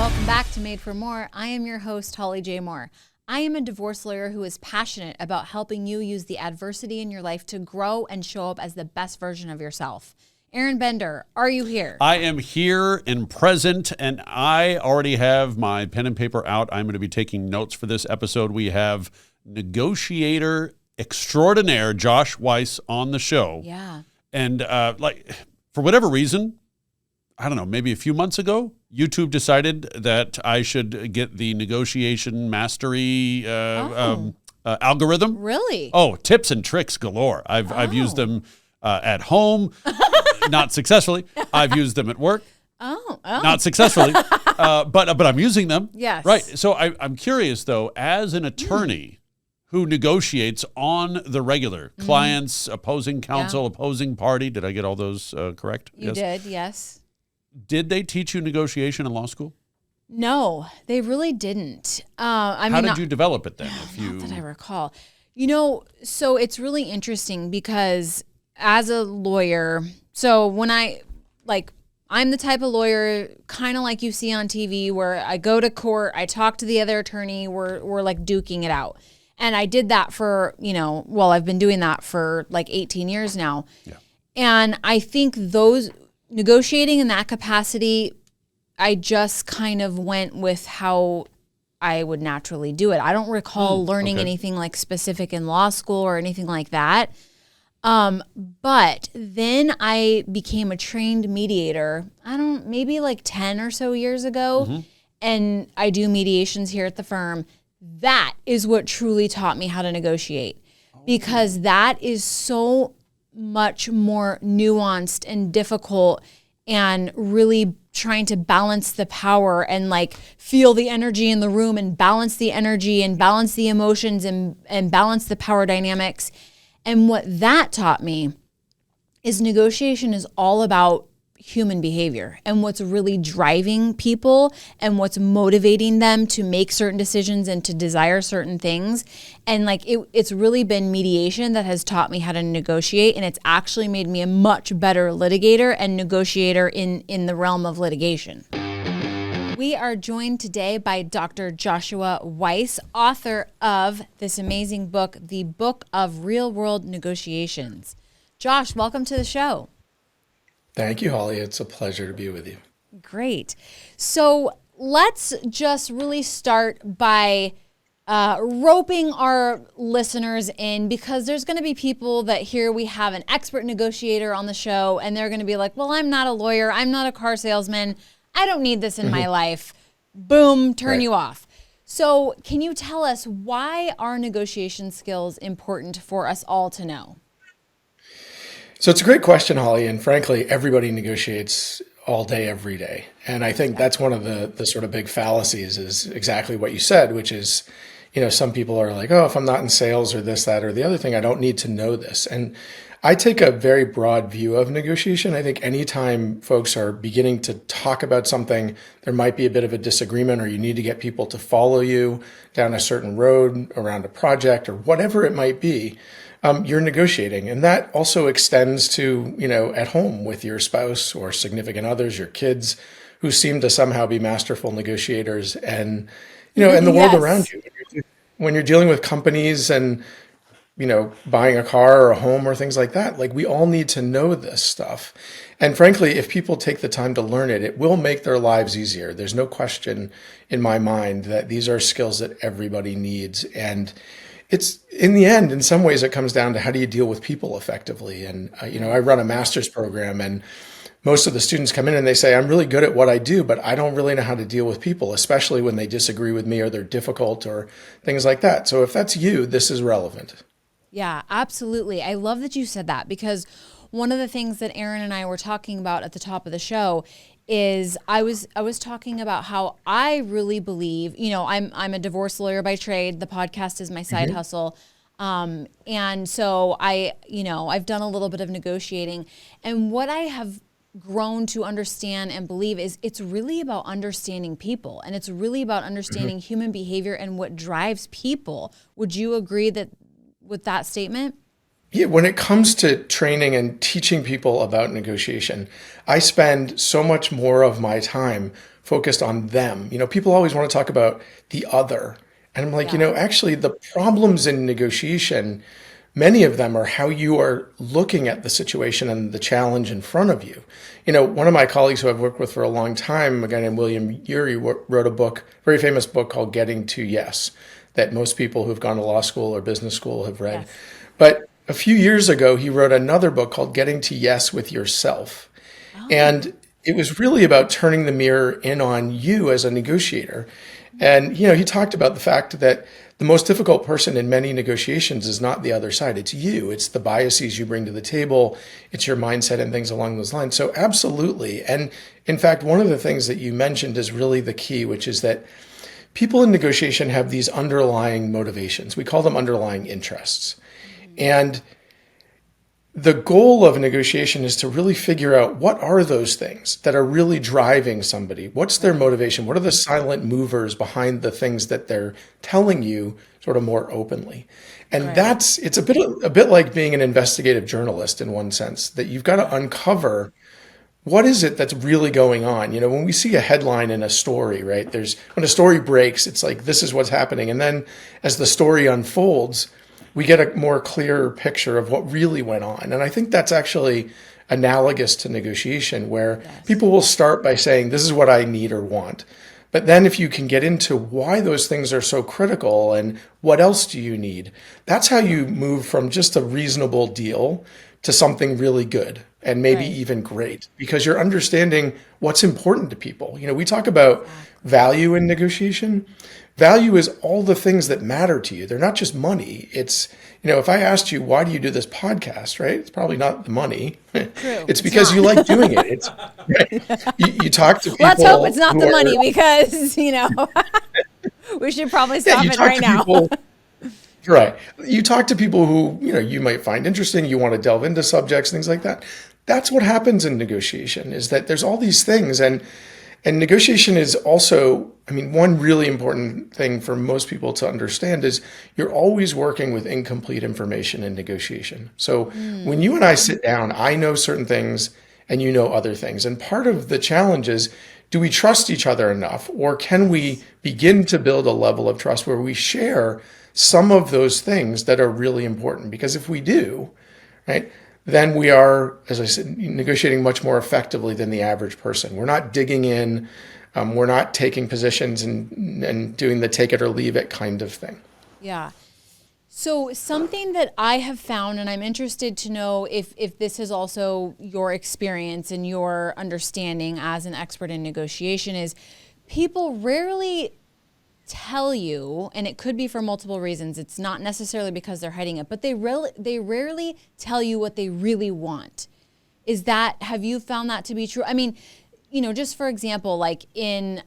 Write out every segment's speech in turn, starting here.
Welcome back to Made for More. I am your host, Holly J. Moore. I am a divorce lawyer who is passionate about helping you use the adversity in your life to grow and show up as the best version of yourself. Aaron Bender, are you here? I am here and present, and I already have my pen and paper out. I'm going to be taking notes for this episode. We have negotiator extraordinaire Josh Weiss on the show. Yeah. And for whatever reason, I don't know, maybe a few months ago, YouTube decided that I should get the negotiation mastery algorithm. Really? Oh, tips and tricks galore. I've used them at home, not successfully. I've used them at work. Not successfully, but I'm using them. Yes. Right. So I'm curious, though, as an attorney who negotiates on the regular, clients, opposing counsel, opposing party. Did I get all those correct? You did, yes. Did they teach you negotiation in law school? No, they really didn't. How did you develop it then? Not that I recall. You know, so it's really interesting because as a lawyer, so when I'm the type of lawyer kind of like you see on TV where I go to court, I talk to the other attorney, we're like duking it out. And I did that for, I've been doing that for like 18 years now. Yeah. And I think those negotiating in that capacity, I just kind of went with how I would naturally do it. I don't recall learning anything like specific in law school or anything like that. But then I became a trained mediator, maybe like 10 or so years ago. And I do mediations here at the firm. That is what truly taught me how to negotiate, because that is so much more nuanced and difficult, and really trying to balance the power and like feel the energy in the room and balance the energy and balance the emotions and balance the power dynamics. And what that taught me is negotiation is all about human behavior and what's really driving people and what's motivating them to make certain decisions and to desire certain things. And like it's really been mediation that has taught me how to negotiate, and it's actually made me a much better litigator and negotiator in the realm of litigation. We are joined today by Dr. Joshua Weiss, author of this amazing book, The Book of Real World Negotiations. Josh, welcome to the show. Thank you, Holly. It's a pleasure to be with you. Great. So let's just really start by roping our listeners in, because there's going to be people that hear we have an expert negotiator on the show, and they're going to be like, well, I'm not a lawyer. I'm not a car salesman. I don't need this in my life. Boom, turn you off. So can you tell us, why are negotiation skills important for us all to know? So it's a great question, Holly. And frankly, everybody negotiates all day, every day. And I think that's one of the sort of big fallacies, is exactly what you said, which is, some people are like, oh, if I'm not in sales or this, that, or the other thing, I don't need to know this. And I take a very broad view of negotiation. I think anytime folks are beginning to talk about something, there might be a bit of a disagreement, or you need to get people to follow you down a certain road around a project or whatever it might be. You're negotiating. And that also extends to, at home with your spouse or significant others, your kids, who seem to somehow be masterful negotiators, and, and the world around you. When you're dealing with companies and, buying a car or a home or things like that, like, we all need to know this stuff. And frankly, if people take the time to learn it, it will make their lives easier. There's no question in my mind that these are skills that everybody needs. And it's, in the end, in some ways, it comes down to how do you deal with people effectively. And, I run a master's program, and most of the students come in and they say, I'm really good at what I do, but I don't really know how to deal with people, especially when they disagree with me or they're difficult or things like that. So if that's you, this is relevant. Yeah, absolutely. I love that you said that, because one of the things that Aaron and I were talking about at the top of the show is I was talking about how I really believe, I'm a divorce lawyer by trade. The podcast is my side hustle. And so I've done a little bit of negotiating, and what I have grown to understand and believe is it's really about understanding people, and it's really about understanding human behavior and what drives people. Would you agree with that statement? Yeah, when it comes to training and teaching people about negotiation, I spend so much more of my time focused on them. People always want to talk about the other. And I'm like, Yeah. actually, the problems in negotiation, many of them are how you are looking at the situation and the challenge in front of you. One of my colleagues who I've worked with for a long time, a guy named William Ury, wrote a book, very famous book called Getting to Yes, that most people who've gone to law school or business school have read. Yes. But a few years ago, he wrote another book called Getting to Yes with Yourself. Oh, And it was really about turning the mirror in on you as a negotiator. And, he talked about the fact that the most difficult person in many negotiations is not the other side. It's you. It's the biases you bring to the table. It's your mindset and things along those lines. So absolutely. And in fact, one of the things that you mentioned is really the key, which is that people in negotiation have these underlying motivations. We call them underlying interests. And the goal of a negotiation is to really figure out what are those things that are really driving somebody? What's their motivation? What are the silent movers behind the things that they're telling you sort of more openly? And right. it's a bit like being an investigative journalist in one sense, that you've got to uncover what is it that's really going on? When we see a headline in a story, right? When a story breaks, it's like, this is what's happening. And then as the story unfolds, we get a more clear picture of what really went on. And I think that's actually analogous to negotiation, where Yes. people will start by saying, this is what I need or want. But then if you can get into why those things are so critical and what else do you need, that's how you move from just a reasonable deal to something really good and maybe Right. even great, because you're understanding what's important to people. We talk about value in negotiation. Value is all the things that matter to you. They're not just money. It's, if I asked you, why do you do this podcast, right? It's probably not the money. True. It's It's because you not. like doing it. It's right. You talk to Let's hope it's people not who the are, money because, we should probably yeah, stop you it talk right to now. people, right. You talk to people who, you might find interesting. You want to delve into subjects, things like that. That's what happens in negotiation, is that there's all these things. And negotiation is also, one really important thing for most people to understand is you're always working with incomplete information in negotiation. So when you and I sit down, I know certain things and you know other things. And part of the challenge is, do we trust each other enough, or can we begin to build a level of trust where we share some of those things that are really important? Because if we do, right, then we are, as I said, negotiating much more effectively than the average person. We're not digging in, we're not taking positions and doing the take it or leave it kind of thing. Yeah. So something that I have found, and I'm interested to know if this is also your experience and your understanding as an expert in negotiation, is people rarely tell you, and it could be for multiple reasons. It's not necessarily because they're hiding it, but they rarely tell you what they really want. Have you found that to be true? Just for example, like in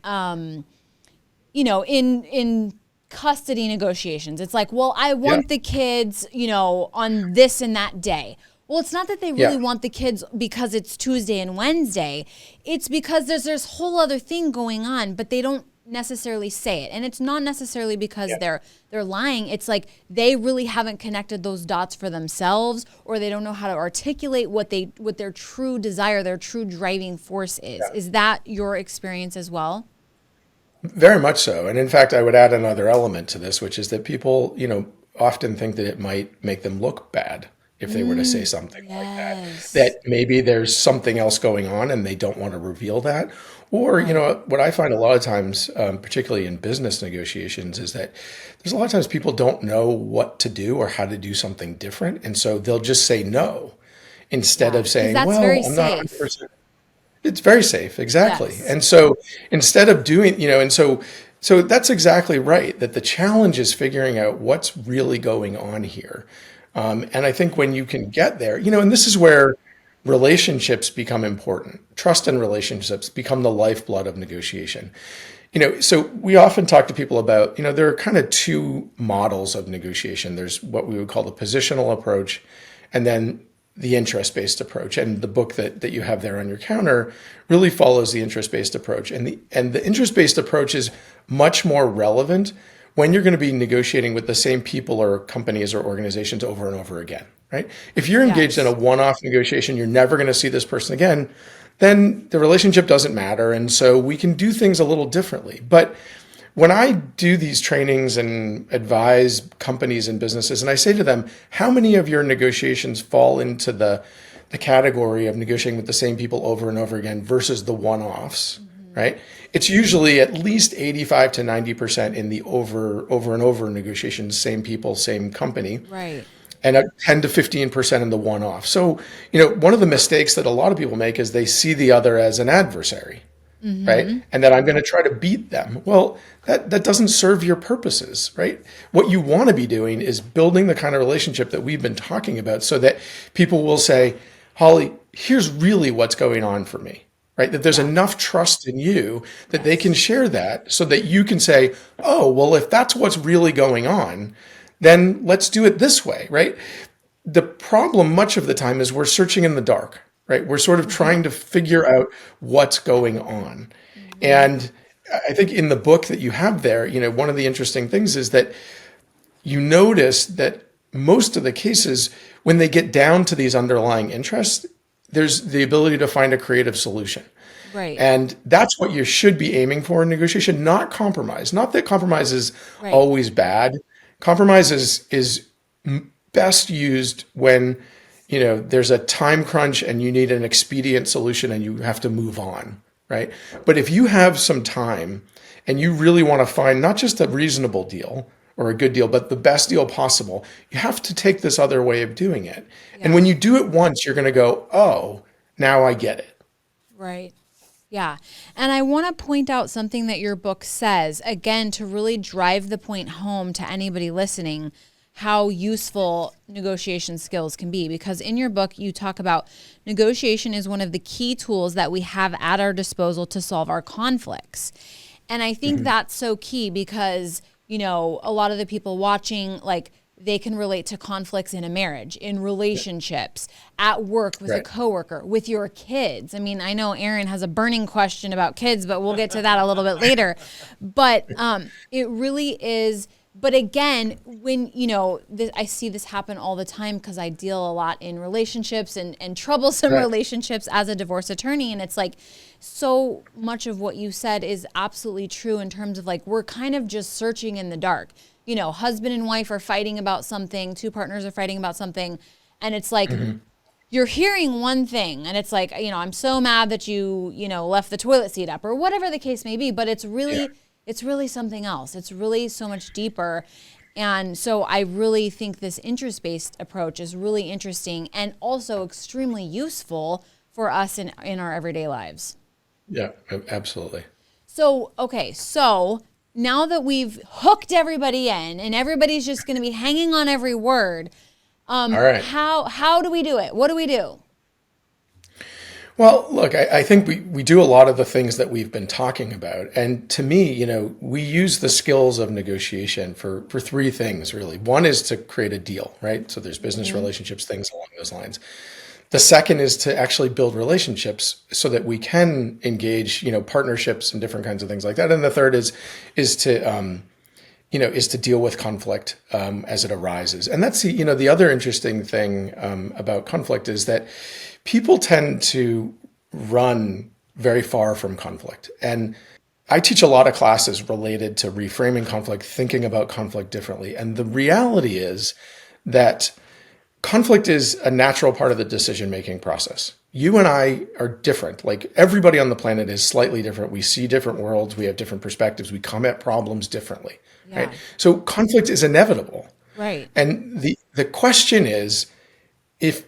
custody negotiations, it's like, well, I Yeah. want the kids, on this and that day. Well, it's not that they really Yeah. want the kids because it's Tuesday and Wednesday. It's because there's this whole other thing going on, but they don't necessarily say it. And it's not necessarily because Yeah. they're lying. It's like they really haven't connected those dots for themselves, or they don't know how to articulate what their true desire, their true driving force is. Yeah. Is that your experience as well? Very much so. And in fact, I would add another element to this, which is that people, often think that it might make them look bad if they were to say something like that. Yes. That maybe there's something else going on and they don't want to reveal that. Or, Right. what I find a lot of times, particularly in business negotiations, is that there's a lot of times people don't know what to do or how to do something different. And so they'll just say no instead Yeah. of Because saying, that's well, very I'm not safe. 100%. It's very safe, exactly. Yes. And so instead of doing, and so that's exactly right, that the challenge is figuring out what's really going on here. And I think when you can get there, and this is where relationships become important. Trust and relationships become the lifeblood of negotiation. So we often talk to people about, there are kind of two models of negotiation. There's what we would call the positional approach, and then the interest-based approach. And the book that you have there on your counter really follows the interest-based approach. And the interest-based approach is much more relevant when you're going to be negotiating with the same people or companies or organizations over and over again. right? If you're engaged in a Yes. one-off negotiation, you're never going to see this person again, then the relationship doesn't matter. And so we can do things a little differently. But when I do these trainings and advise companies and businesses, and I say to them, how many of your negotiations fall into the category of negotiating with the same people over and over again versus the one-offs, right? It's usually at least 85 to 90% in the over and over negotiations, same people, same company, Right. and 10 to 15% in the one-off. So, one of the mistakes that a lot of people make is they see the other as an adversary, right? And that I'm going to try to beat them. Well, that doesn't serve your purposes, right? What you want to be doing is building the kind of relationship that we've been talking about so that people will say, Holly, here's really what's going on for me, right? That there's enough trust in you that they can share that so that you can say, oh, well, if that's what's really going on, then let's do it this way, right? The problem much of the time is we're searching in the dark, right? We're sort of trying to figure out what's going on. And I think in the book that you have there, one of the interesting things is that you notice that most of the cases, when they get down to these underlying interests, there's the ability to find a creative solution. Right. And that's what you should be aiming for in negotiation, not compromise. Not that compromise is Right. always bad. Compromise is best used when there's a time crunch and you need an expedient solution and you have to move on, right? But if you have some time and you really want to find not just a reasonable deal or a good deal, but the best deal possible, you have to take this other way of doing it. And when you do it once, you're going to go, oh, now I get it. Right. Yeah. And I want to point out something that your book says, again, to really drive the point home to anybody listening, how useful negotiation skills can be. Because in your book, you talk about negotiation is one of the key tools that we have at our disposal to solve our conflicts. And I think that's so key because, a lot of the people watching, like, they can relate to conflicts in a marriage, in relationships, at work with a coworker, with your kids. I mean, I know Aaron has a burning question about kids, but we'll get to that a little bit later. But it really is. But again, when, I see this happen all the time because I deal a lot in relationships and troublesome relationships as a divorce attorney. And it's like, so much of what you said is absolutely true in terms of like, we're kind of just searching in the dark. Husband and wife are fighting about something, two partners are fighting about something. And it's like, you're hearing one thing and it's like, I'm so mad that you, left the toilet seat up or whatever the case may be, but it's really, it's really something else. It's really so much deeper. And so I really think this interest-based approach is really interesting and also extremely useful for us in our everyday lives. Yeah, absolutely. So, okay, so now that we've hooked everybody in and everybody's just going to be hanging on every word, All right. how do we do it? What do we do? Well, look, I think we do a lot of the things that we've been talking about. And to me, we use the skills of negotiation for three things, really. One is to create a deal, right? So there's business relationships, things along those lines. The second is to actually build relationships so that we can engage, partnerships and different kinds of things like that. And the third is to deal with conflict as it arises. And that's the other interesting thing about conflict is that people tend to run very far from conflict. And I teach a lot of classes related to reframing conflict, thinking about conflict differently. And the reality is that conflict is a natural part of the decision-making process. You and I are different. Like everybody on the planet is slightly different. We see different worlds. We have different perspectives. We come at problems differently, right? So conflict is inevitable. Right. And the question is, if,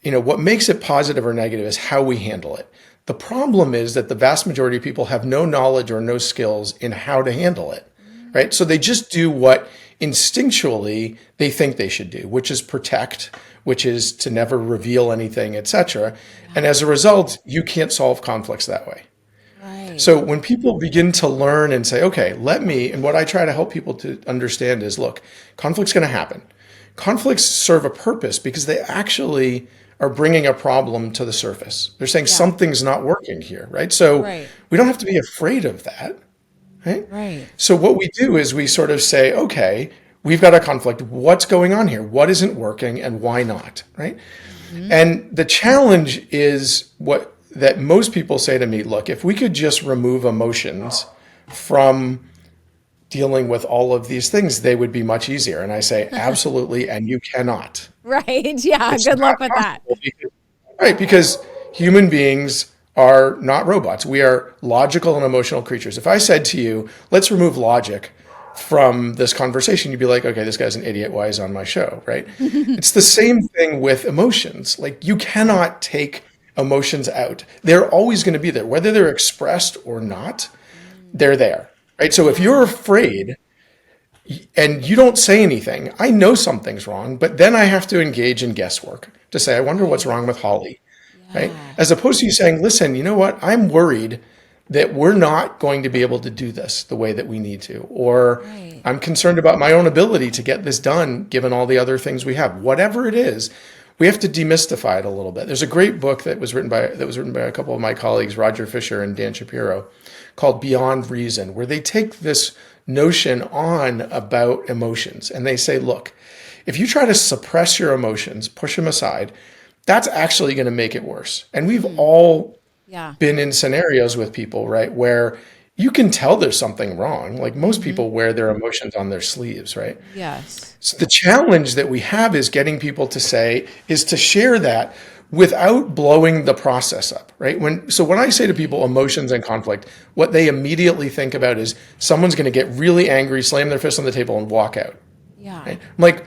what makes it positive or negative is how we handle it. The problem is that the vast majority of people have no knowledge or no skills in how to handle it, right? So they just do what instinctually they think they should do, which is protect, which is to never reveal anything, etc. And as a result, you can't solve conflicts that way. Right. So when people begin to learn and say, okay, and what I try to help people to understand is, look, conflict's going to happen. Conflicts serve a purpose because they actually are bringing a problem to the surface. They're saying something's not working here, right? So we don't have to be afraid of that, right? Right. So what we do is we sort of say, okay, we've got a conflict. What's going on here? What isn't working and why not? Right. And the challenge is that most people say to me, look, if we could just remove emotions from dealing with all of these things, they would be much easier. And I say, absolutely. And you cannot. Right. Yeah. It's Good luck not with that. possible right. Because human beings are not robots. We are logical and emotional creatures. If I said to you, let's remove logic from this conversation, you'd be like, okay, this guy's an idiot. Why is he on my show? Right. It's the same thing with emotions. Like you cannot take emotions out. They're always going to be there, whether they're expressed or not, they're there. Right. So if you're afraid and you don't say anything, I know something's wrong, but then I have to engage in guesswork to say, I wonder what's wrong with Holly. Right. As opposed to you saying, listen, you know what? I'm worried that we're not going to be able to do this the way that we need to, or I'm concerned about my own ability to get this done, given all the other things we have. Whatever it is, we have to demystify it a little bit. There's a great book that was written by a couple of my colleagues, Roger Fisher and Dan Shapiro, called Beyond Reason, where they take this notion on about emotions and they say, look, if you try to suppress your emotions, push them aside, that's actually going to make it worse. And we've all been in scenarios with people, right, where you can tell there's something wrong. Like most people wear their emotions on their sleeves, right? Yes. So the challenge that we have is getting people to to share that without blowing the process up, right? When I say to people emotions and conflict, what they immediately think about is someone's going to get really angry, slam their fist on the table and walk out. Yeah. Right? I'm like,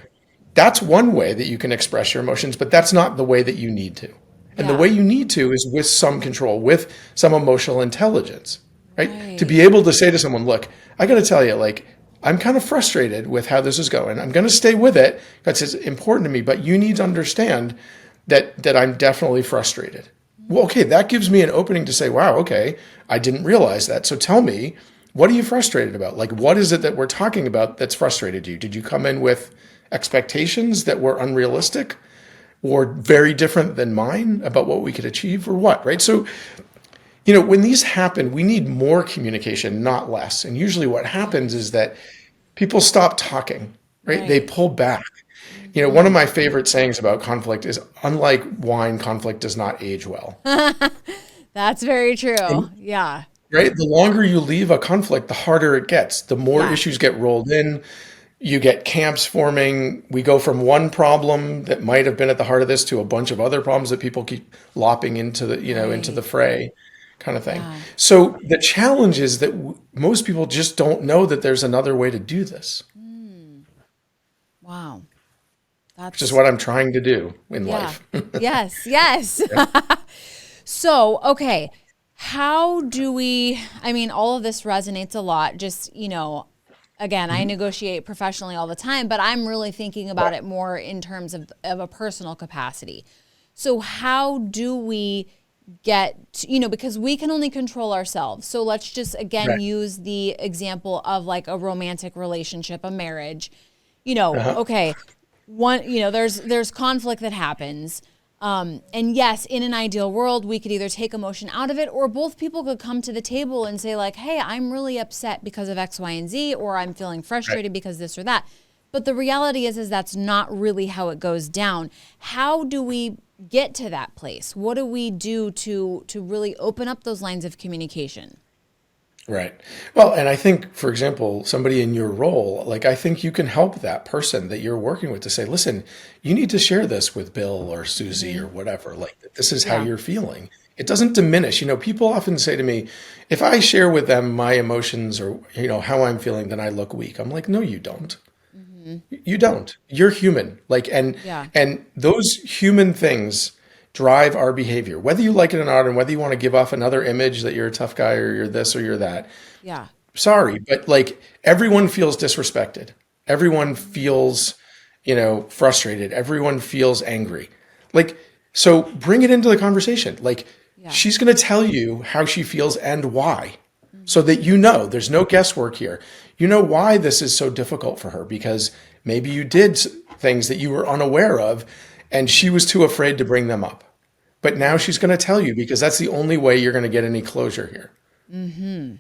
that's one way that you can express your emotions, but that's not the way that you need to. And the way you need to is with some control, with some emotional intelligence, right? To be able to say to someone, look, I got to tell you, like, I'm kind of frustrated with how this is going. I'm going to stay with it because it's important to me, but you need to understand that I'm definitely frustrated. Well, okay, that gives me an opening to say, wow, okay, I didn't realize that. So tell me, what are you frustrated about? Like, what is it that we're talking about that's frustrated you? Did you come in with expectations that were unrealistic or very different than mine about what we could achieve or what, right? So, when these happen, we need more communication, not less. And usually what happens is that people stop talking, right? They pull back. One of my favorite sayings about conflict is, unlike wine, conflict does not age well. That's very true. And, yeah. right? The longer you leave a conflict, the harder it gets. The more issues get rolled in. You get camps forming. We go from one problem that might have been at the heart of this to a bunch of other problems that people keep lopping into the, into the fray kind of thing. Yeah. So the challenge is that most people just don't know that there's another way to do this. Wow. Which is what I'm trying to do in life. Yes. So, okay. How do we, all of this resonates a lot. Just, again, I negotiate professionally all the time, but I'm really thinking about it more in terms of a personal capacity. So how do we get, because we can only control ourselves. So let's just, again, use the example of like a romantic relationship, a marriage, okay. There's conflict that happens. And yes, in an ideal world, we could either take emotion out of it or both people could come to the table and say like, hey, I'm really upset because of X, Y, and Z, or I'm feeling frustrated because this or that. But the reality is that's not really how it goes down. How do we get to that place? What do we do to really open up those lines of communication? Right. Well, and I think, for example, somebody in your role, like I think you can help that person that you're working with to say, listen, you need to share this with Bill or Susie or whatever. Like this is how you're feeling. It doesn't diminish. People often say to me, if I share with them my emotions or, how I'm feeling, then I look weak. I'm like, no, you don't. You don't. You're human. Like, and those human things drive our behavior, whether you like it or not, and whether you want to give off another image that you're a tough guy or you're this or you're that. Yeah. Sorry, but like everyone feels disrespected. Everyone feels, frustrated. Everyone feels angry. Like, so bring it into the conversation. Like she's going to tell you how she feels and why, so that there's no guesswork here. You know why this is so difficult for her because maybe you did things that you were unaware of and she was too afraid to bring them up. But now she's going to tell you because that's the only way you're going to get any closure here. Mm-hmm.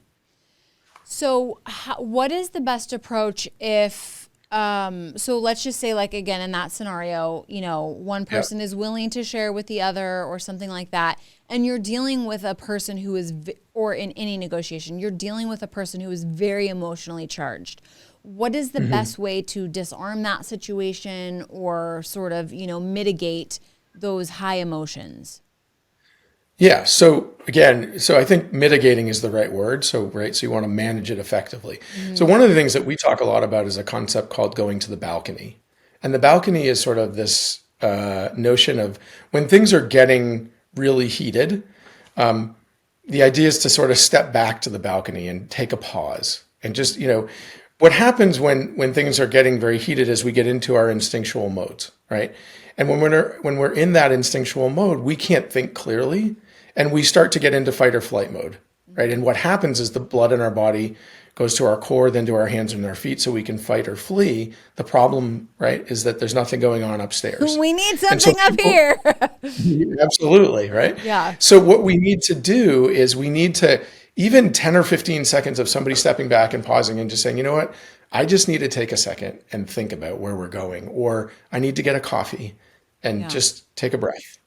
So what is the best approach if So let's just say, like, again, in that scenario, one Yeah. person is willing to share with the other or something like that. And you're dealing with a person who is, or in any negotiation, you're dealing with a person who is very emotionally charged. What is the best way to disarm that situation or sort of, mitigate those high emotions? Yeah. So again, so I think mitigating is the right word. So, right. So you want to manage it effectively. So one of the things that we talk a lot about is a concept called going to the balcony. And the balcony is sort of this notion of when things are getting really heated, the idea is to sort of step back to the balcony and take a pause and just, what happens when things are getting very heated is we get into our instinctual modes, right? And when we're in that instinctual mode, we can't think clearly and we start to get into fight or flight mode, right? And what happens is the blood in our body goes to our core, then to our hands and our feet so we can fight or flee. The problem, right, is that there's nothing going on upstairs. We need And so something up here. absolutely, right? Yeah. So what we need to do is we need to, even 10 or 15 seconds of somebody stepping back and pausing and just saying, you know what, I just need to take a second and think about where we're going, or I need to get a coffee and just take a breath.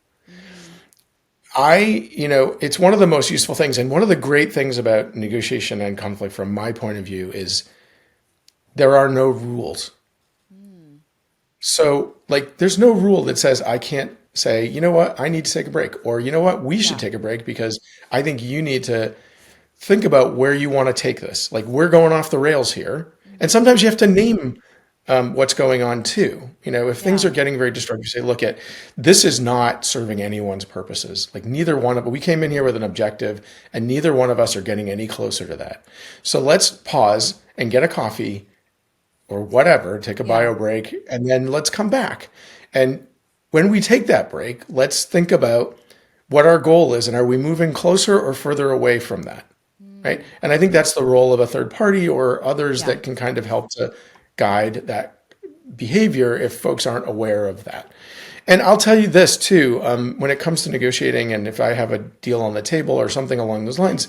It's one of the most useful things. And one of the great things about negotiation and conflict from my point of view is there are no rules. So like, there's no rule that says I can't say, you know what, I need to take a break, or you know what, we should take a break because I think you need to think about where you want to take this. Like, we're going off the rails here. And sometimes you have to name what's going on too. If things are getting very destructive, say, look at, this is not serving anyone's purposes. Like we came in here with an objective and neither one of us are getting any closer to that. So let's pause and get a coffee or whatever, take a bio break, and then let's come back. And when we take that break, let's think about what our goal is and are we moving closer or further away from that? Right. And I think that's the role of a third party or others that can kind of help to guide that behavior if folks aren't aware of that. And I'll tell you this too, when it comes to negotiating, and if I have a deal on the table or something along those lines,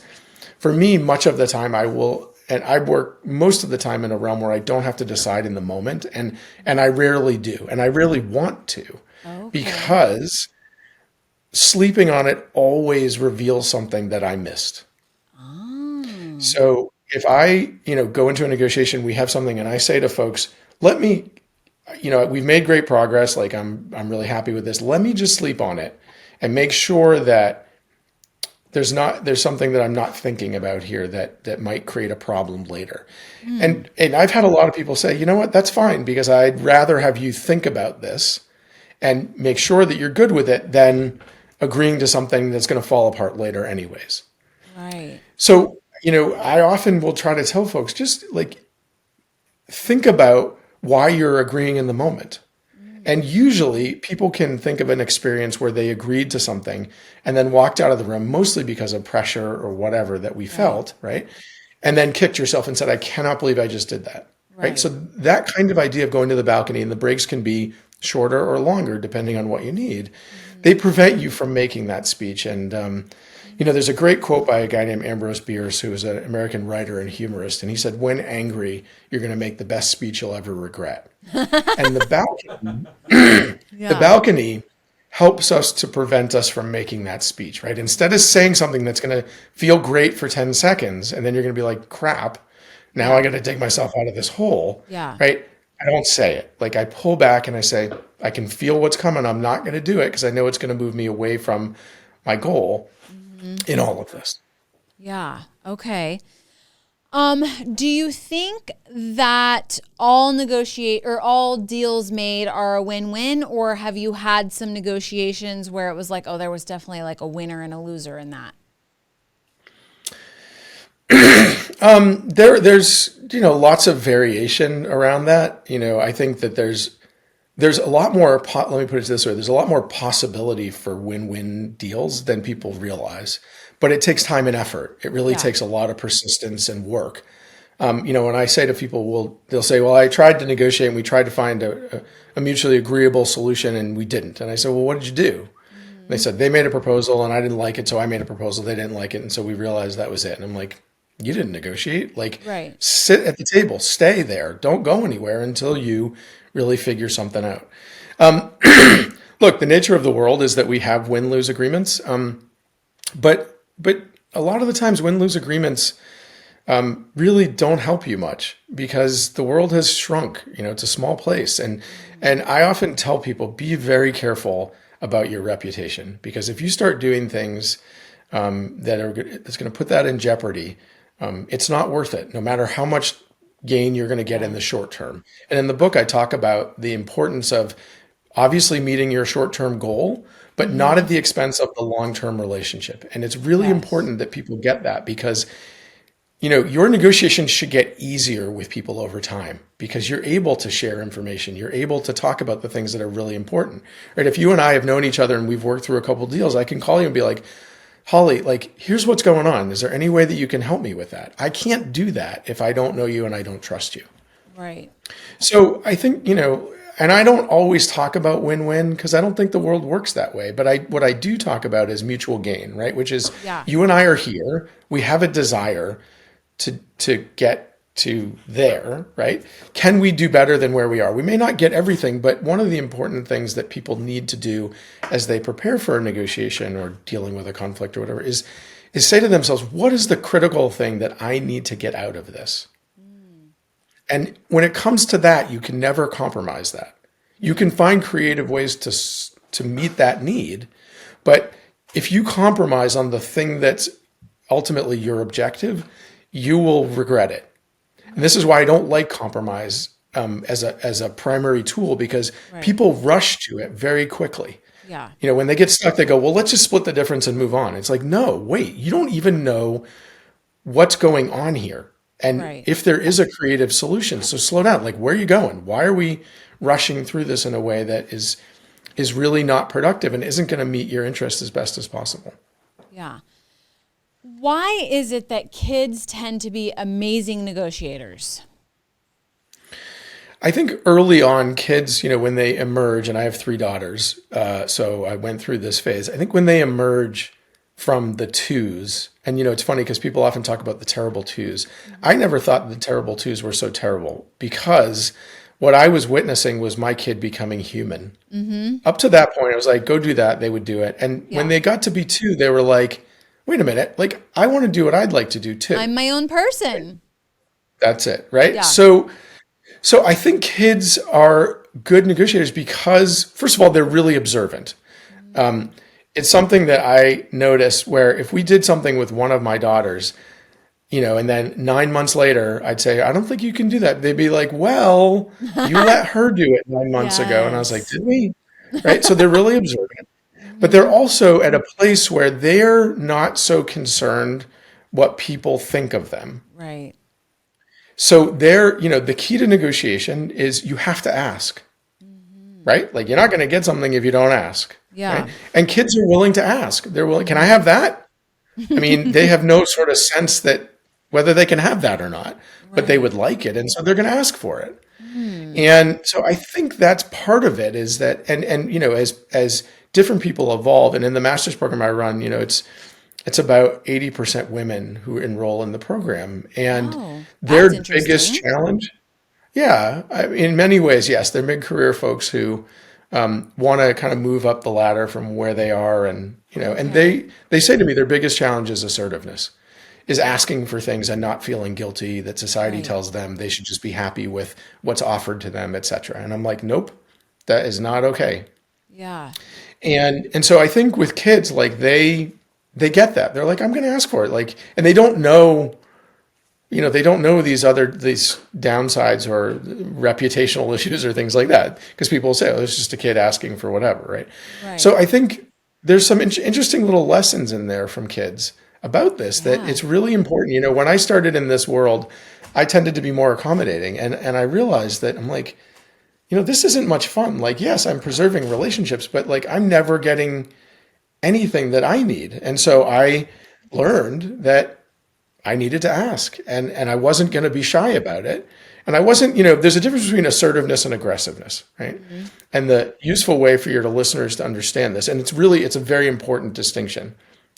for me, much of the time and I work most of the time in a realm where I don't have to decide in the moment, and I rarely do, and I really want to, because sleeping on it always reveals something that I missed. So if I, go into a negotiation, we have something and I say to folks, we've made great progress. Like I'm really happy with this. Let me just sleep on it and make sure that there's something that I'm not thinking about here that might create a problem later. And I've had a lot of people say, you know what, that's fine because I'd rather have you think about this and make sure that you're good with it than agreeing to something that's going to fall apart later anyways. Right. So, I often will try to tell folks, just like, think about why you're agreeing in the moment. And usually people can think of an experience where they agreed to something and then walked out of the room, mostly because of pressure or whatever that we felt, right? And then kicked yourself and said, I cannot believe I just did that, right? So that kind of idea of going to the balcony, and the breaks can be shorter or longer depending on what you need, they prevent you from making that speech. And, there's a great quote by a guy named Ambrose Bierce, who was an American writer and humorist. And he said, when angry, you're going to make the best speech you'll ever regret. And the balcony helps us to prevent us from making that speech, right? Instead of saying something that's going to feel great for 10 seconds, and then you're going to be like, crap, now I got to dig myself out of this hole, right? I don't say it. Like, I pull back and I say, I can feel what's coming. I'm not going to do it because I know it's going to move me away from my goal in all of this. Yeah. Okay. Do you think that all deals made are a win-win, or have you had some negotiations where it was like, oh, there was definitely like a winner and a loser in that? There's lots of variation around that. I think that there's a lot more, let me put it this way, there's a lot more possibility for win-win deals than people realize, but it takes time and effort. It really takes a lot of persistence and work. When I say to people, they'll say, well, I tried to negotiate and we tried to find a mutually agreeable solution and we didn't. And I said, well, what did you do? They said, they made a proposal and I didn't like it, so I made a proposal. They didn't like it, and so we realized that was it. And I'm like, You didn't negotiate. Like, Right. sit at the table, stay there. Don't go anywhere until you really figure something out. Look, the nature of the world is that we have win-lose agreements. But a lot of the times win-lose agreements really don't help you much because the world has shrunk. It's a small place. And I often tell people, be very careful about your reputation, because if you start doing things that's going to put that in jeopardy, it's not worth it, no matter how much gain you're going to get in the short term. And in the book, I talk about the importance of obviously meeting your short-term goal, but not at the expense of the long-term relationship. And it's really important that people get that, because your negotiations should get easier with people over time because you're able to share information. You're able to talk about the things that are really important, right? If you and I have known each other and we've worked through a couple of deals, I can call you and be like, Holly, like, here's what's going on. Is there any way that you can help me with that? I can't do that if I don't know you and I don't trust you. Right. So I think, and I don't always talk about win-win because I don't think the world works that way. But what I do talk about is mutual gain, right? Which is you and I are here. We have a desire to get to there, right? Can we do better than where we are? We may not get everything, but one of the important things that people need to do as they prepare for a negotiation or dealing with a conflict or whatever is say to themselves, what is the critical thing that I need to get out of this? And when it comes to that, you can never compromise that. You can find creative ways to meet that need, but if you compromise on the thing that's ultimately your objective, you will regret it. And this is why I don't like compromise as a primary tool, because people rush to it very quickly. Yeah. When they get stuck, they go, well, let's just split the difference and move on. It's like, no, wait, you don't even know what's going on here. And if there is a creative solution, so slow down. Like, where are you going? Why are we rushing through this in a way that is really not productive and isn't going to meet your interests as best as possible? Yeah. Why is it that kids tend to be amazing negotiators? I think early on, kids, when they emerge, and I have 3 daughters, so I went through this phase. I think when they emerge from the twos, and it's funny because people often talk about the terrible twos. I never thought the terrible twos were so terrible, because what I was witnessing was my kid becoming human. Up to that point, I was like, go do that. They would do it. And when they got to be 2, they were like, wait a minute, like, I want to do what I'd like to do too. I'm my own person. That's it, right? Yeah. So I think kids are good negotiators because, first of all, they're really observant. It's something that I noticed where if we did something with one of my daughters, and then 9 months later, I'd say, I don't think you can do that. They'd be like, well, you let her do it 9 months ago. And I was like, did we? Right? So they're really observant. But they're also at a place where they're not so concerned what people think of them. Right. So the key to negotiation is you have to ask, right? Like, you're not going to get something if you don't ask. Yeah. Right? And kids are willing to ask. They're willing, can I have that? I mean, they have no sort of sense that whether they can have that or not, but they would like it. And so they're going to ask for it. And so I think that's part of it, is that, and as different people evolve, and in the master's program I run, it's about 80% women who enroll in the program, and their biggest challenge, in many ways, yes, they're mid-career folks who want to kind of move up the ladder from where they are, and and they say to me their biggest challenge is assertiveness, is asking for things and not feeling guilty that society tells them they should just be happy with what's offered to them, etc. And I'm like, nope, that is not okay. Yeah. And so I think with kids, like, they get that. They're like, I'm going to ask for it. Like, and they don't know, they don't know these downsides or reputational issues or things like that. Because people say, oh, it's just a kid asking for whatever, right? So I think there's some interesting little lessons in there from kids about this, that it's really important. When I started in this world, I tended to be more accommodating. And I realized that I'm like, this isn't much fun. Like, yes, I'm preserving relationships, but like, I'm never getting anything that I need. And so I learned that I needed to ask, and I wasn't going to be shy about it. And I wasn't, there's a difference between assertiveness and aggressiveness, right? And the useful way for your listeners to understand this, and it's a very important distinction.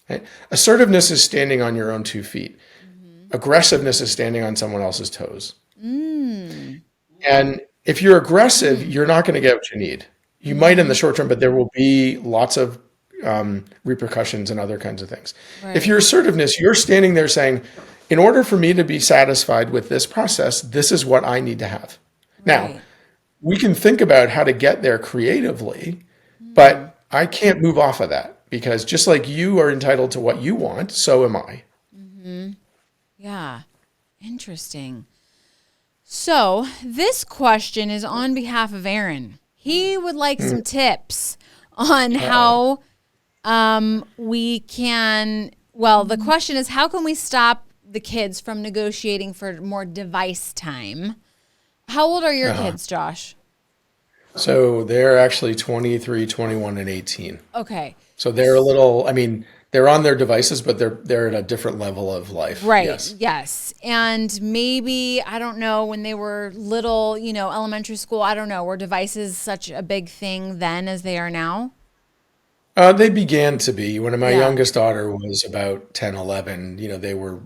Right? Assertiveness is standing on your own 2 feet. aggressiveness is standing on someone else's toes. And if you're aggressive, you're not going to get what you need. You might in the short term, but there will be lots of repercussions and other kinds of things. Right. If you're assertiveness, you're standing there saying, in order for me to be satisfied with this process, this is what I need to have. Now, Right. we can think about how to get there creatively, but I can't move off of that because just like you are entitled to what you want, so am I. Yeah. Interesting. So this question is on behalf of Aaron. He would like some tips on how we can, well, the question is, how can we stop the kids from negotiating for more device time? How old are your kids, Josh? So they're actually 23, 21, and 18. Okay. So they're a little, I mean, they're on their devices, but they're at a different level of life. Right. Yes. Yes. And maybe, I don't know, when they were little, elementary school, I don't know, were devices such a big thing then as they are now? They began to be. When my Yeah. youngest daughter was about 10, 11, they were,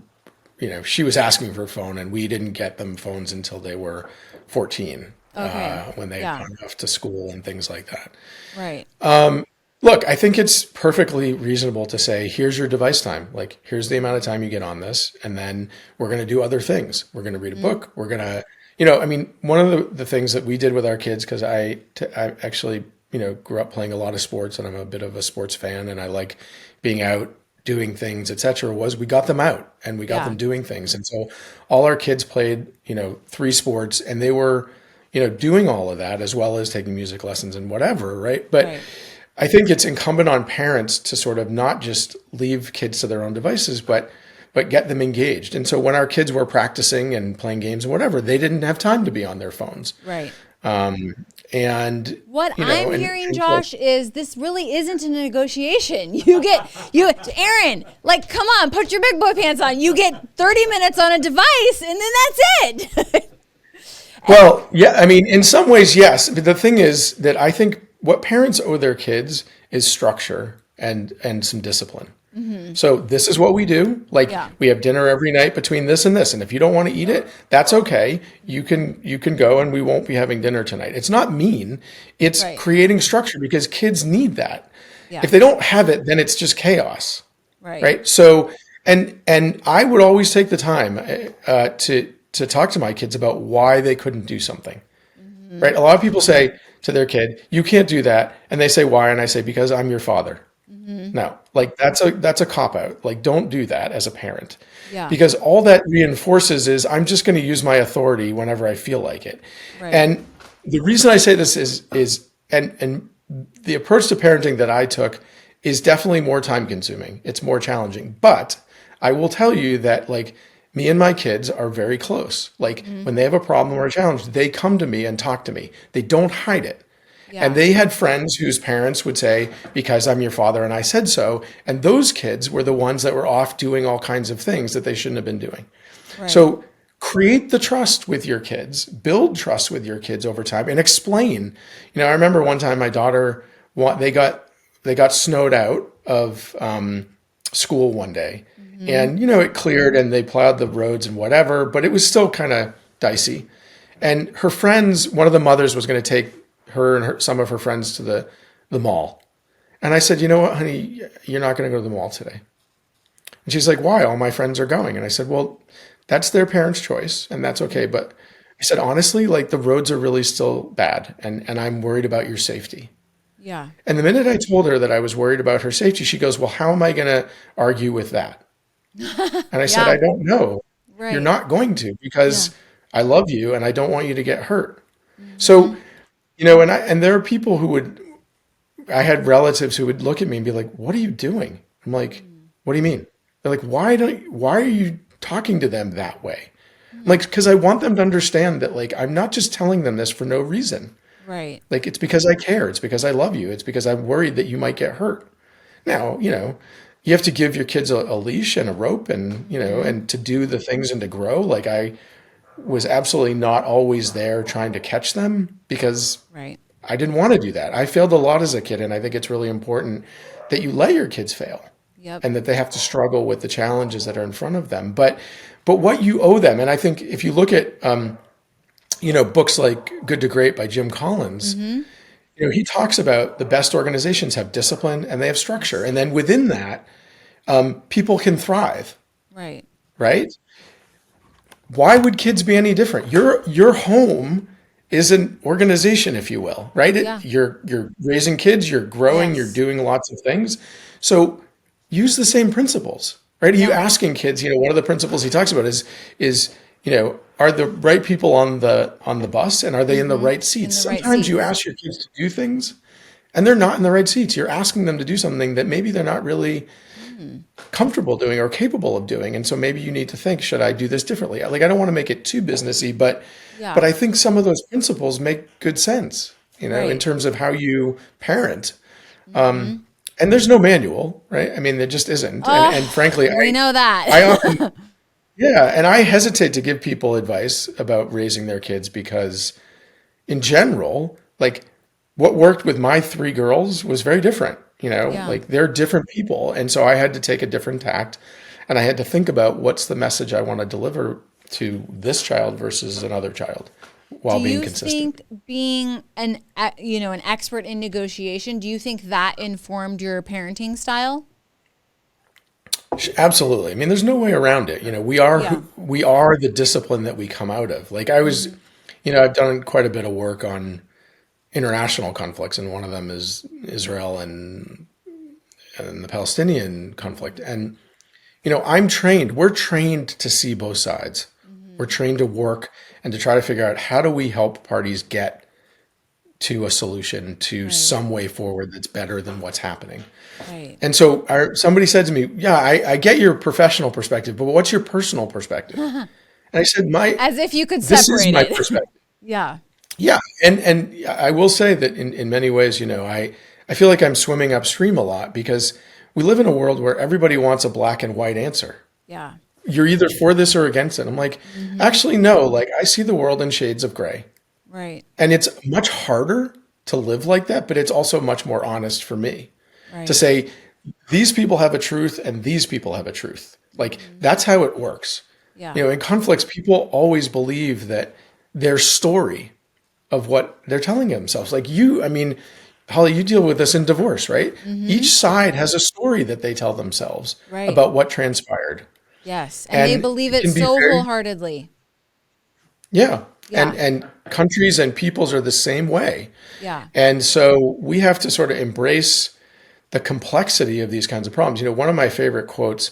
she was asking for a phone, and we didn't get them phones until they were 14, Okay. when they Yeah. had gone off to school and things like that. Right. Look, I think it's perfectly reasonable to say, here's your device time. Like, here's the amount of time you get on this, and then we're going to do other things. We're going to read a book. We're going to, one of the things that we did with our kids, because I actually, grew up playing a lot of sports, and I'm a bit of a sports fan, and I like being out doing things, et cetera, was we got them out and we got Yeah. them doing things. And so all our kids played, 3 sports, and they were, doing all of that as well as taking music lessons and whatever, right? But Right. I think it's incumbent on parents to sort of not just leave kids to their own devices, but get them engaged. And so when our kids were practicing and playing games and whatever, they didn't have time to be on their phones. Right. And What you know, I'm and- hearing, and so- Josh, is this really isn't a negotiation. Aaron, like, come on, put your big boy pants on. You get 30 minutes on a device, and then that's it. Well, yeah, I mean, in some ways, yes. But the thing is that I think what parents owe their kids is structure and some discipline. So this is what we do. Like, Yeah. we have dinner every night between this and this, and if you don't want to eat it, that's okay. You can go, and we won't be having dinner tonight. It's not mean. It's Right. creating structure because kids need that. Yeah. If they don't have it, then it's just chaos. Right. Right. So, and I would always take the time to talk to my kids about why they couldn't do something. Right. A lot of people say to their kid, "You can't do that," and they say, "Why?" And I say, "Because I'm your father." No, like that's a cop out. Like, don't do that as a parent. Yeah. Because all that reinforces is I'm just going to use my authority whenever I feel like it. Right. And the reason I say this is and the approach to parenting that I took is definitely more time consuming. It's more challenging. But I will tell you that, like, me and my kids are very close. Like, when they have a problem or a challenge, they come to me and talk to me. They don't hide it. Yeah. And they had friends whose parents would say, "Because I'm your father and I said so." And those kids were the ones that were off doing all kinds of things that they shouldn't have been doing. Right. So create the trust with your kids, build trust with your kids over time, and explain. I remember one time my daughter, they got snowed out of school one day, and it cleared and they plowed the roads and whatever, but it was still kind of dicey. And her friends, one of the mothers was going to take her and some of her friends to the mall. And I said, "You know what, honey, you're not going to go to the mall today." And she's like, "Why? All my friends are going." And I said, "Well, that's their parents' choice, and that's okay. But," I said, "honestly, like, the roads are really still bad, and I'm worried about your safety." Yeah. And the minute I told her that I was worried about her safety, she goes, "Well, how am I going to argue with that?" And I said, Yeah. "I don't know. Right. You're not going to, because I love you and I don't want you to get hurt." So, and there are people I had relatives who would look at me and be like, "What are you doing?" I'm like, "What do you mean?" They're like, why are you talking to them that way?" I'm like, "Because I want them to understand that, like, I'm not just telling them this for no reason. Right. Like, it's because I care. It's because I love you. It's because I'm worried that you might get hurt." Now, you have to give your kids a leash and a rope and, and to do the things and to grow. Like, I was absolutely not always there trying to catch them because Right. I didn't want to do that. I failed a lot as a kid, and I think it's really important that you let your kids fail. Yep. and that they have to struggle with the challenges that are in front of them. But what you owe them, and I think if you look at books like Good to Great by Jim Collins, he talks about the best organizations have discipline and they have structure, and then within that, people can thrive, Right. right? Why would kids be any different? Your home is an organization, if you will, right? Yeah. You're raising kids, you're growing, you're Yes. doing lots of things. So use the same principles, right? Are you Yeah. asking kids, one of the principles he talks about is, are the right people on the bus, and are they in the right In seats? the right Sometimes you seats. ask your kids to do things and they're not in the right seats. You're asking them to do something that maybe they're not really comfortable doing or capable of doing. And so maybe you need to think, should I do this differently? Like, I don't want to make it too businessy, but Yeah. I think some of those principles make good sense, in Right. terms of how you parent. And there's no manual, right? I mean, there just isn't. And Oh, frankly, we know I that. often, yeah, and I hesitate to give people advice about raising their kids because in general, like what worked with my three girls was very different, Yeah. like they're different people. And so I had to take a different tact and I had to think about what's the message I want to deliver to this child versus another child Do while being you consistent. think being an expert in negotiation, do you think that informed your parenting style? Absolutely. I mean, there's no way around it. We are Yeah. we are the discipline that we come out of. Like I was, I've done quite a bit of work on international conflicts, and one of them is Israel and the Palestinian conflict. And we're trained to see both sides. We're trained to work and to try to figure out how do we help parties get to a solution, to Right. some way forward that's better than what's happening. Right. And so somebody said to me, yeah, I get your professional perspective, but what's your personal perspective? And I said, As if you could this is separate my it. perspective. Yeah. Yeah. And I will say that in many ways, I feel like I'm swimming upstream a lot because we live in a world where everybody wants a black and white answer. Yeah. You're either for this or against it. I'm like, actually, no, like I see the world in shades of gray. Right. And it's much harder to live like that, but it's also much more honest for me to Right. say, these people have a truth and these people have a truth. Like that's how it works. Yeah. In conflicts, people always believe that their story of what they're telling themselves. Like I mean, Holly, you deal with this in divorce, right? Each side has a story that they tell themselves Right. about what transpired. Yes. And they And believe it it can be so very, wholeheartedly. yeah. Yeah. And countries and peoples are the same way. Yeah. And so we have to sort of embrace the complexity of these kinds of problems. One of my favorite quotes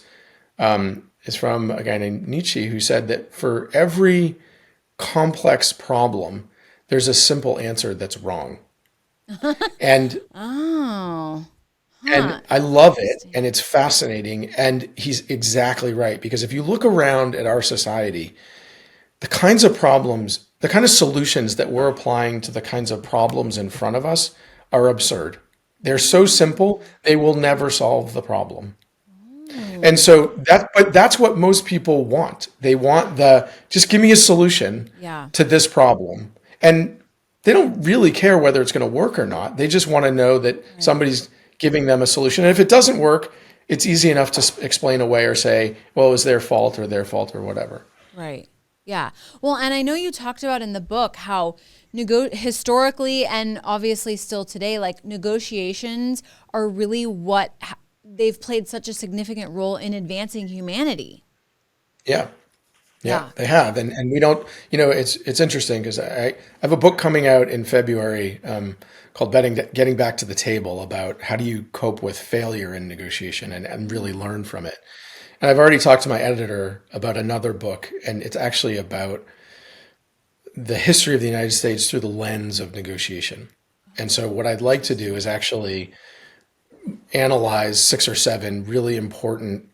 is from a guy named Nietzsche who said that for every complex problem, there's a simple answer that's wrong. And Oh. and I love it and it's fascinating. And he's exactly right. Because if you look around at our society, the kinds of problems, the kind of solutions that we're applying to the kinds of problems in front of us are absurd. They're so simple, they will never solve the problem. And so but that's what most people want. They want just give me a solution Yeah. to this problem. And they don't really care whether it's going to work or not. They just want to know that somebody's giving them a solution. And if it doesn't work, it's easy enough to explain away or say, well, it was their fault or whatever. Right. Yeah. Well, and I know you talked about in the book how historically and obviously still today, like negotiations are really they've played such a significant role in advancing humanity. Yeah. Yeah, Yeah. they have. And we don't, it's interesting because I have a book coming out in February called Getting Back to the Table about how do you cope with failure in negotiation and really learn from it. And I've already talked to my editor about another book, and it's actually about the history of the United States through the lens of negotiation. And so what I'd like to do is actually analyze 6 or 7 really important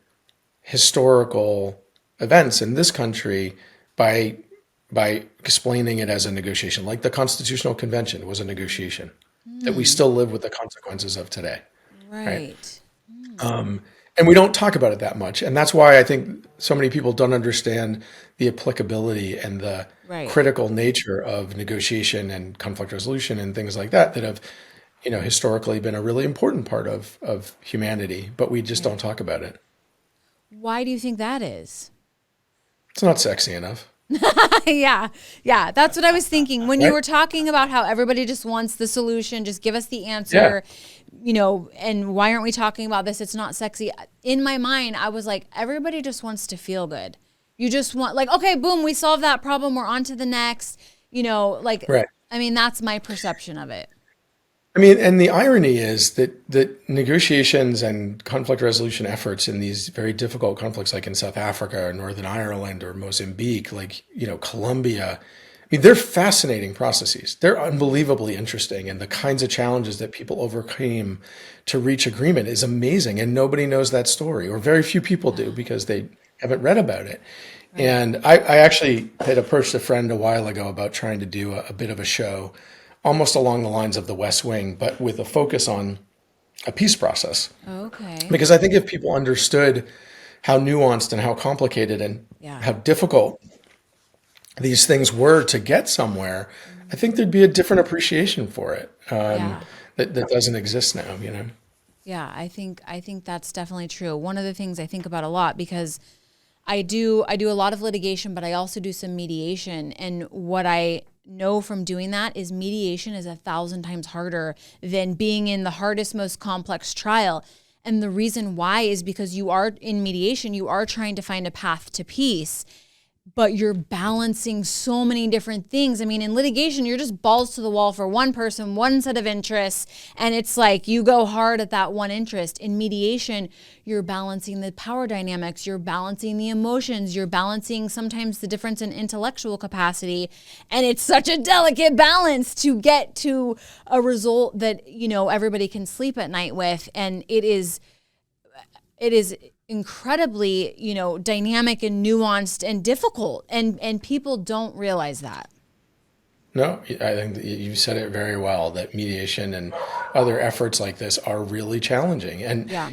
historical events in this country by explaining it as a negotiation, like the Constitutional Convention was a negotiation that we still live with the consequences of today. Right. And we don't talk about it that much. And that's why I think so many people don't understand the applicability and the Right. critical nature of negotiation and conflict resolution and things like that have historically been a really important part of humanity, but we just don't talk about it. Why do you think that is? It's not sexy enough. Yeah. Yeah. That's what I was thinking. When you Right? were talking about how everybody just wants the solution, just give us the Yeah. answer, and why aren't we talking about this? It's not sexy. In my mind, I was like, everybody just wants to feel good. You just want, like, okay, boom, we solved that problem. We're on to the next, Right. I mean, that's my perception of it. I mean, and the irony is that negotiations and conflict resolution efforts in these very difficult conflicts, like in South Africa or Northern Ireland or Mozambique, like, Colombia, I mean, they're fascinating processes. They're unbelievably interesting. And the kinds of challenges that people overcame to reach agreement is amazing. And nobody knows that story, or very few people do because they haven't read about it. And I actually had approached a friend a while ago about trying to do a bit of a show almost along the lines of the West Wing, but with a focus on a peace process. Okay. Because I think if people understood how nuanced and how complicated and Yeah. how difficult these things were to get somewhere, I think there'd be a different appreciation for it Yeah. that doesn't exist now. Yeah, I think that's definitely true. One of the things I think about a lot, because I do a lot of litigation, but I also do some mediation, and what I know from doing that is mediation is 1,000 times harder than being in the hardest, most complex trial. And the reason why is because you are in mediation, you are trying to find a path to peace, but you're balancing so many different things. I mean, in litigation, you're just balls to the wall for one person, one set of interests, and it's like you go hard at that one interest. In mediation, you're balancing the power dynamics, you're balancing the emotions, you're balancing sometimes the difference in intellectual capacity, and it's such a delicate balance to get to a result that, everybody can sleep at night with, and it is incredibly, dynamic and nuanced and difficult. And people don't realize that. No, I think that you said it very well, that mediation and other efforts like this are really challenging. And, Yeah.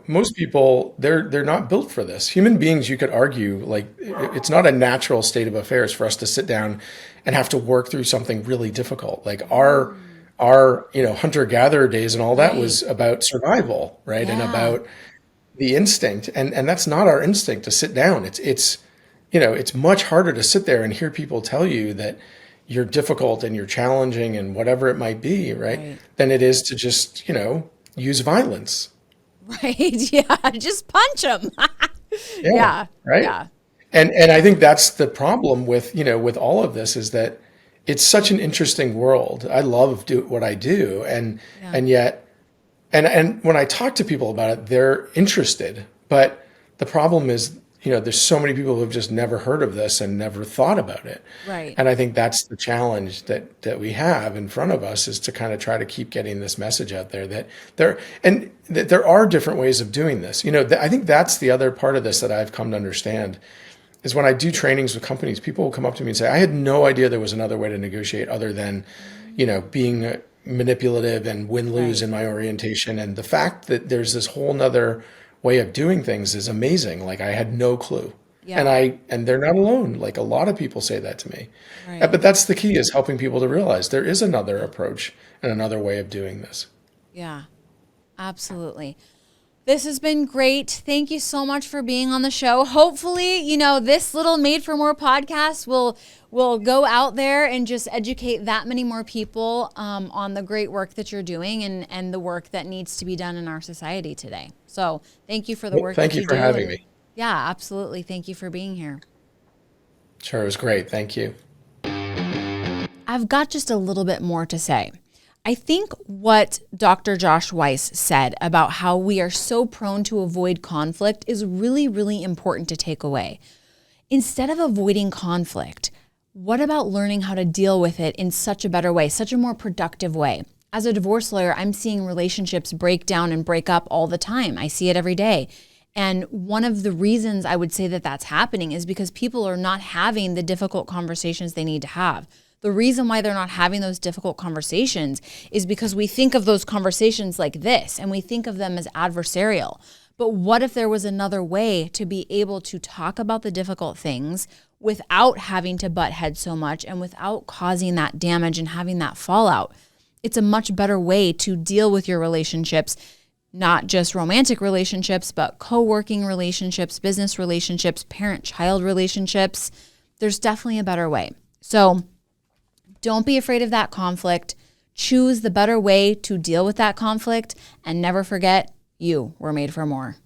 most people, they're not built for this. Human beings, you could argue, like, it's not a natural state of affairs for us to sit down and have to work through something really difficult. Like our hunter-gatherer days and all that Right. was about survival, right? And Yeah. about the instinct. And that's not our instinct to sit down. It's much harder to sit there and hear people tell you that you're difficult and you're challenging and whatever it might be, right? Right. Than it is to just, use violence. Right. Yeah. Just punch them. Yeah. Yeah. Right. Yeah. And I think that's the problem with all of this, is that it's such an interesting world. I love what I do. And yet, and when I talk to people about it, they're interested. But the problem is, there's so many people who have just never heard of this and never thought about it. Right. And I think that's the challenge that we have in front of us, is to kind of try to keep getting this message out there that there are different ways of doing this. I think that's the other part of this that I've come to understand, is when I do trainings with companies, people will come up to me and say, I had no idea there was another way to negotiate other than, being manipulative and win-lose in my orientation. And the fact that there's this whole nother way of doing things is amazing. Like, I had no clue. Yeah. And they're not alone. Like, a lot of people say that to me. Right. But that's the key, is helping people to realize there is another approach and another way of doing this. Yeah. Absolutely. This has been great. Thank you so much for being on the show. Hopefully, this little Made for More podcast will go out there and just educate that many more people on the great work that you're doing and the work that needs to be done in our society today. So thank you for the work Thank that you you for do. having me. Yeah, absolutely. Thank you for being here. Sure, it was great. Thank you. I've got just a little bit more to say. I think what Dr. Josh Weiss said about how we are so prone to avoid conflict is really, really important to take away. Instead of avoiding conflict, what about learning how to deal with it in such a better way, such a more productive way? As a divorce lawyer, I'm seeing relationships break down and break up all the time. I see it every day. And one of the reasons I would say that that's happening is because people are not having the difficult conversations they need to have. The reason why they're not having those difficult conversations is because we think of those conversations like this, and we think of them as adversarial. But what if there was another way to be able to talk about the difficult things without having to butt heads so much and without causing that damage and having that fallout? it's a much better way to deal with your relationships, not just romantic relationships, but co-working relationships, business relationships, parent-child relationships. There's definitely a better way. So don't be afraid of that conflict. Choose the better way to deal with that conflict, and never forget, you were made for more.